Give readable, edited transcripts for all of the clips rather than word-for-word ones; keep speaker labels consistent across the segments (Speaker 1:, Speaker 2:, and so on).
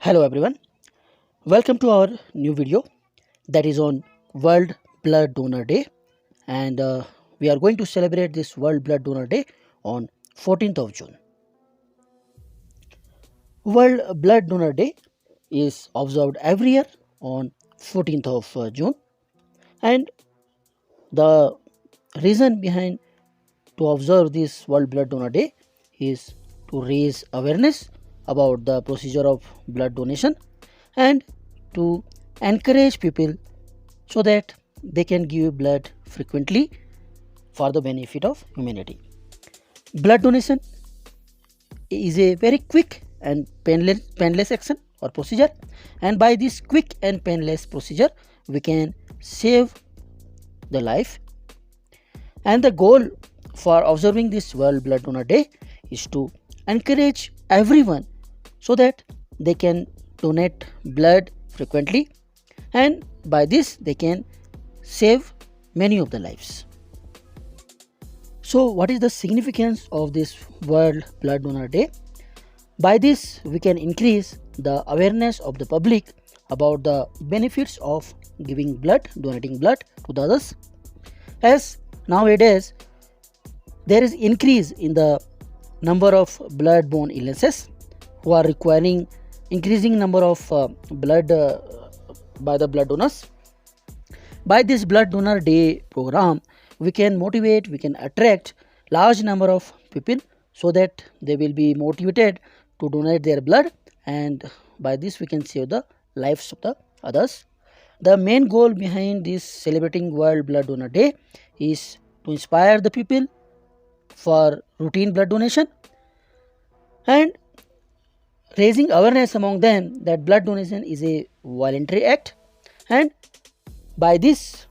Speaker 1: Hello everyone, welcome to our new video that is on World Blood Donor Day, and we are going to celebrate this World Blood Donor Day on 14th of June. World Blood Donor Day is observed every year on 14th of June, and the reason behind to observe this World Blood Donor Day is to raise awareness about the procedure of blood donation and to encourage people so that they can give blood frequently for the benefit of humanity. Blood donation is a very quick and painless action or procedure, and by this quick and painless procedure we can save the life. And the goal for observing this World Blood Donor Day is to encourage everyone so that they can donate blood frequently, and by this they can save many of the lives. So what is the significance of this World Blood Donor Day? By this we can increase the awareness of the public about the benefits of giving blood, donating blood to the others, as nowadays there is increase in the number of blood-borne illnesses who are requiring increasing number of blood by the blood donors. By this Blood Donor Day program, we can motivate, we can attract large number of people so that they will be motivated to donate their blood, and by this we can save the lives of the others. The main goal behind this celebrating World Blood Donor Day is to inspire the people for routine blood donation and raising awareness among them that blood donation is a voluntary act, and by this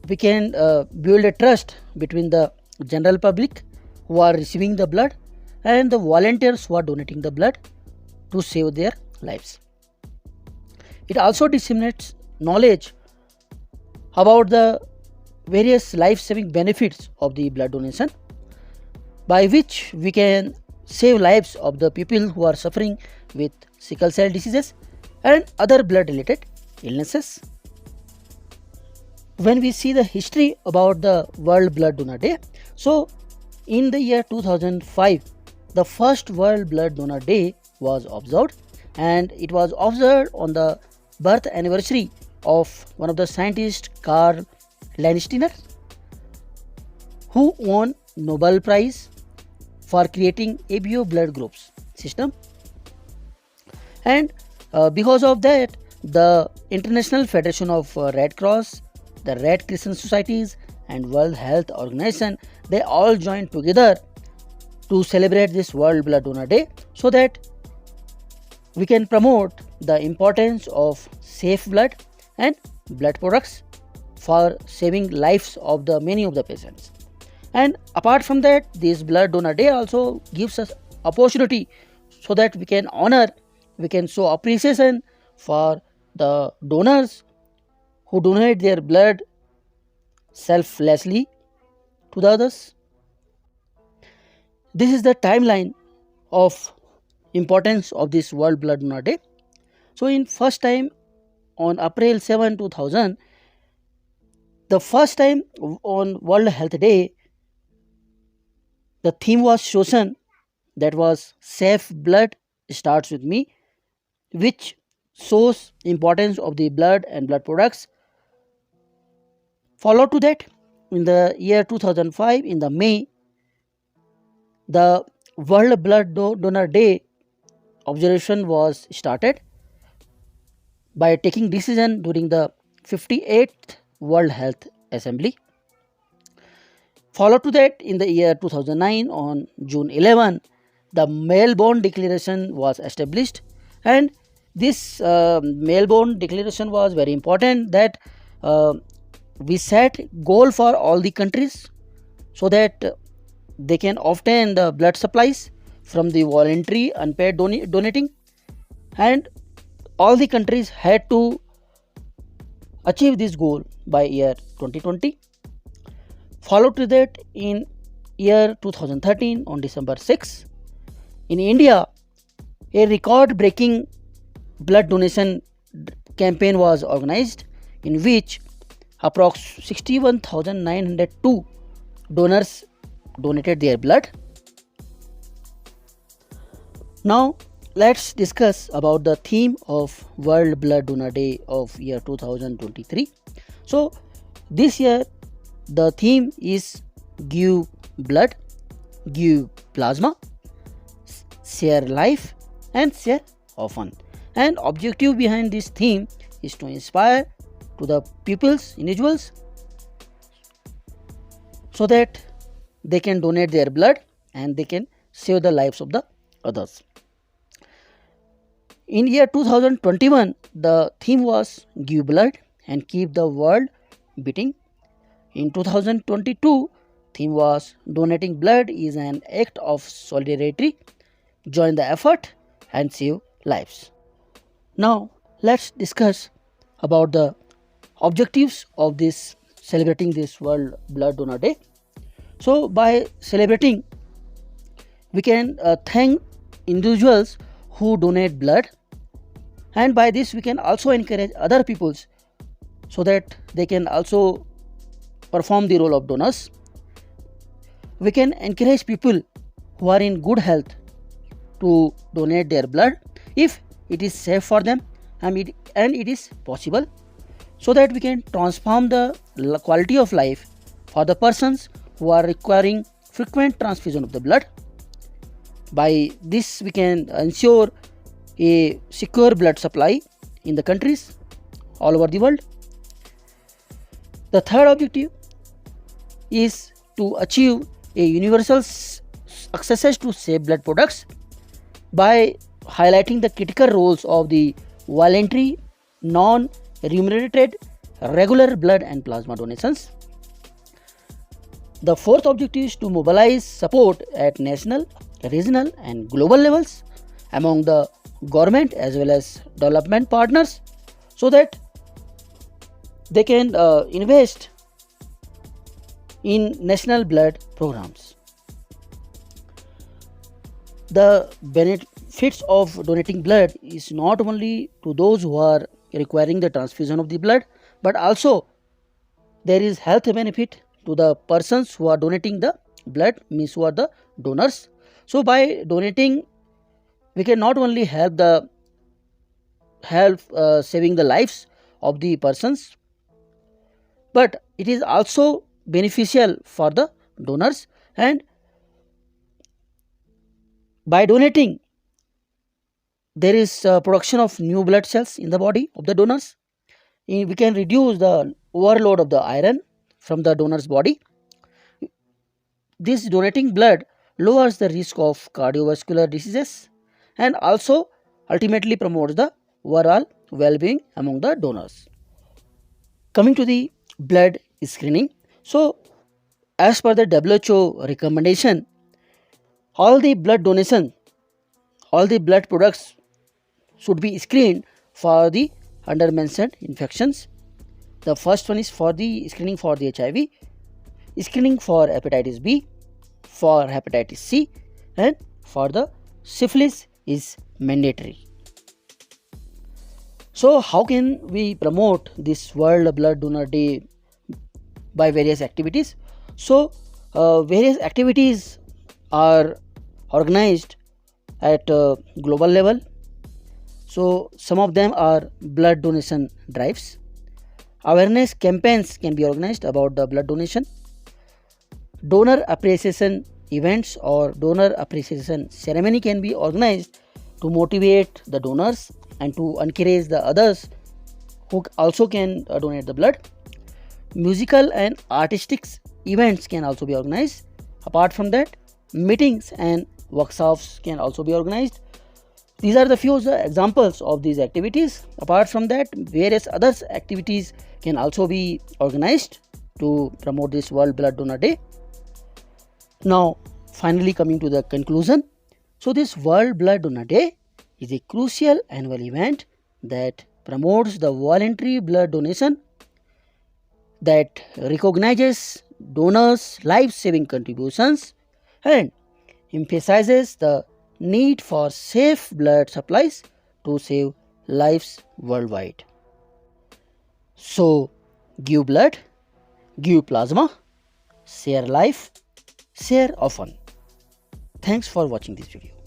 Speaker 1: we can build a trust between the general public who are receiving the blood and the volunteers who are donating the blood to save their lives. It also disseminates knowledge about the various life-saving benefits of the blood donation, by which we can save lives of the people who are suffering with sickle cell diseases and other blood related illnesses. When we see the history about the World Blood Donor Day, so in the year 2005 the first World Blood Donor Day was observed, and it was observed on the birth anniversary of one of the scientists, Karl Landsteiner, who won Nobel Prize for creating ABO blood groups system, and because of that the International Federation of Red Cross, the Red Crescent Societies and World Health Organization, they all joined together to celebrate this World Blood Donor Day so that we can promote the importance of safe blood and blood products for saving lives of the many of the patients. And apart from that, this Blood Donor Day also gives us opportunity so that we can honor, we can show appreciation for the donors who donate their blood selflessly to the others. This is the timeline of importance of this World Blood Donor Day. So in first time on April 7, 2000, the first time on World Health Day, the theme was chosen, that was Safe Blood Starts With Me, which shows importance of the blood and blood products. Follow to that, in the year 2005 in the May, the World Blood Donor Day observation was started by taking decision during the 58th World Health Assembly. Follow to that, in the year 2009 on June 11, the Melbourne Declaration was established, and this Melbourne Declaration was very important, that we set goal for all the countries so that they can obtain the blood supplies from the voluntary unpaid donating, and all the countries had to achieve this goal by year 2020. Follow to that, in year 2013 on December 6, in India, a record breaking blood donation campaign was organized, in which approx 61,902 donors donated their blood. Now let's discuss about the theme of World Blood Donor Day of year 2023. So this year the theme is give blood, give plasma, share life and share often. And objective behind this theme is to inspire to the peoples, individuals, so that they can donate their blood and they can save the lives of the others. In year 2021, the theme was give blood and keep the world beating. In 2022, theme was donating blood is an act of solidarity. Join the effort and save lives. Now let's discuss about the objectives of this celebrating this World Blood Donor Day. So by celebrating, we can thank individuals who donate blood, and by this we can also encourage other peoples so that they can also perform the role of donors. We can encourage people who are in good health to donate their blood if it is safe for them and it is possible, so that we can transform the quality of life for the persons who are requiring frequent transfusion of the blood. By this we can ensure a secure blood supply in the countries all over the world. The third objective is to achieve a universal access to safe blood products by highlighting the critical roles of the voluntary, non-remunerated, regular blood and plasma donations. The fourth objective is to mobilize support at national, regional and global levels among the government as well as development partners, so that they can invest in national blood programs. The benefits of donating blood is not only to those who are requiring the transfusion of the blood, but also there is health benefit to the persons who are donating the blood, means who are the donors. So by donating, we can not only help saving the lives of the persons, but it is also beneficial for the donors. And by donating, there is production of new blood cells in the body of the donors. We can reduce the overload of the iron from the donor's body. This donating blood lowers the risk of cardiovascular diseases and also ultimately promotes the overall well-being among the donors. Coming to the blood screening. So as per the WHO recommendation, all the blood donation, all the blood products should be screened for the under mentioned infections. The first one is for the screening for the HIV, screening for hepatitis B, for hepatitis C, and for the syphilis is mandatory. So how can we promote this World Blood Donor Day? By various activities. So various activities are organized at global level. So some of them are blood donation drives. Awareness campaigns can be organized about the blood donation. Donor appreciation events or donor appreciation ceremony can be organized to motivate the donors and to encourage the others who also can donate the blood. Musical and artistic events can also be organized. Apart from that, meetings and workshops can also be organized. These are the few examples of these activities. Apart from that, various other activities can also be organized to promote this World Blood Donor Day. Now, finally coming to the conclusion. So this World Blood Donor Day is a crucial annual event that promotes the voluntary blood donation, that recognizes donors' life-saving contributions and emphasizes the need for safe blood supplies to save lives worldwide. So, give blood, give plasma, share life, share often. Thanks for watching this video.